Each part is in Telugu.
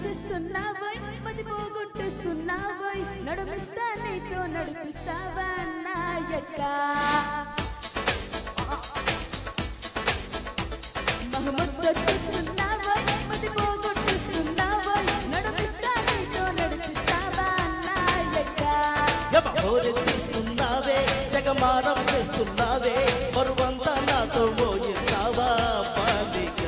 చేస్తున్నావోయ్ మతి పోగొట్టేస్తున్నావోయ్ నడుమిస్తా నీతో నడిపిస్తావా నాయక మహమ్మద్ మతి పోగొట్టేస్తున్నావోయ్ నడుమిస్తా నీతో నడిపిస్తావా నాయక తీస్తున్నావే జగమానం చేస్తున్నావే మరువంతా నాతో మోయిస్తావా బాలిక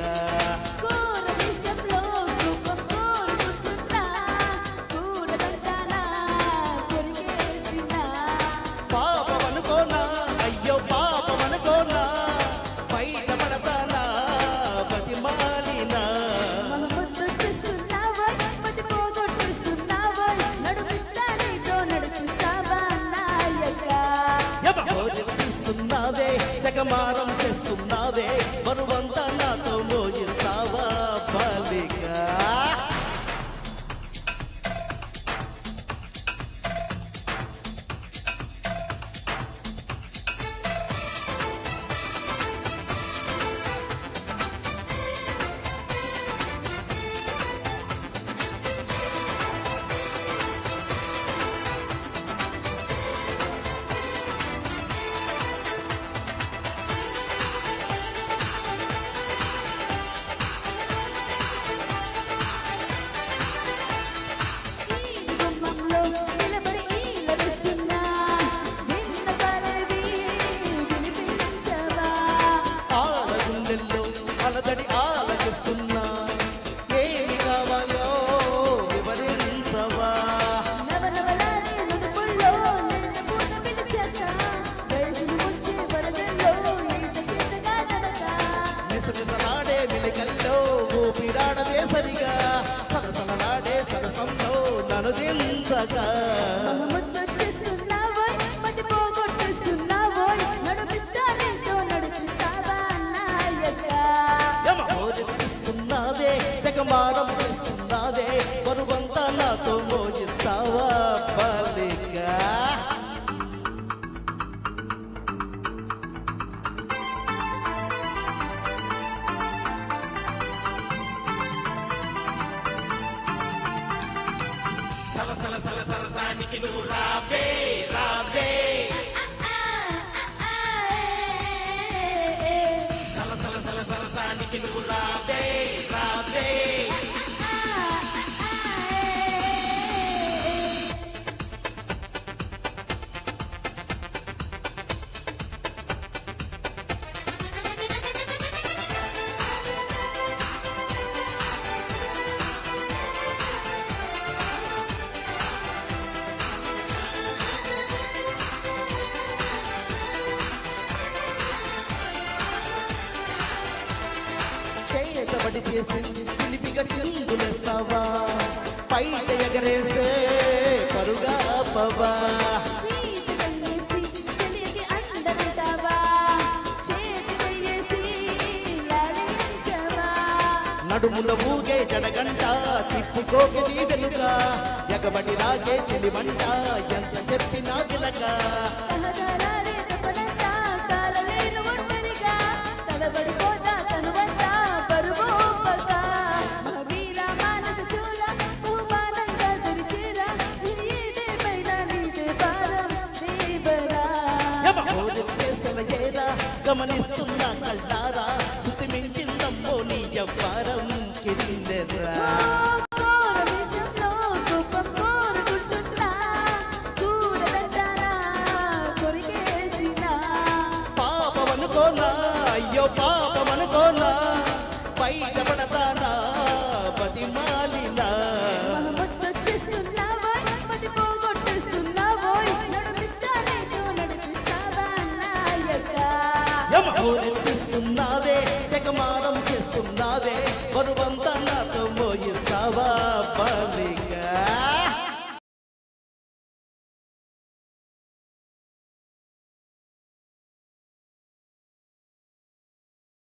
జగమానం చేస్తున్నావే మరువంతా నాతో మోయిస్తావా బాలిక అలదడి ఆలకిస్తున్నా ఏమి కావాలో వివరించవా నవనవలాడే నుదుపుల్లో లేత పూత పిలిచాక వయసును ముంచే వరదల్లో ఈత చేతగా తనక మిసమిసలాడే మిలికల్లో ఊపిరాడదే సరిగా సరసలలాడే సరసంలో నన్ను దించక వచ్చేస్తున్నావోయ్ మతి పోగొట్టేస్తున్నావోయ్ నడిపిస్తా నీతో నడిపిస్తావా నాయక మోరెత్తిస్తున్నావే జగమానం చేస్తున్నావే మరువంతా నాతో మోజిస్తావా బాలిక సలసల సరసానికి నువ్వు రావే రావే సలసల సరసానికి నువ్వు రావే రావే చేతబడి చేసి చిలిపిగా చిందులేస్తావా పైట ఎగరేసే పరుగా పవా నడుముల ఊగే జడగంట తిప్పుకోకి నీ వెనుక ఎగబడి రాగే చెలిమంట ఎంత చెప్పినా వినక గమనిస్తున్నా కళ్ళారా శృతి మించిందమ్మో నీ వ్యాపారం కిందెర్రా పాపమనుకోనా అయ్యో పాపమనుకోనా బయట పడతానా బతిమాలినా ఎత్తిస్తున్నావే జగమానం చేస్తున్నావే మరువంతా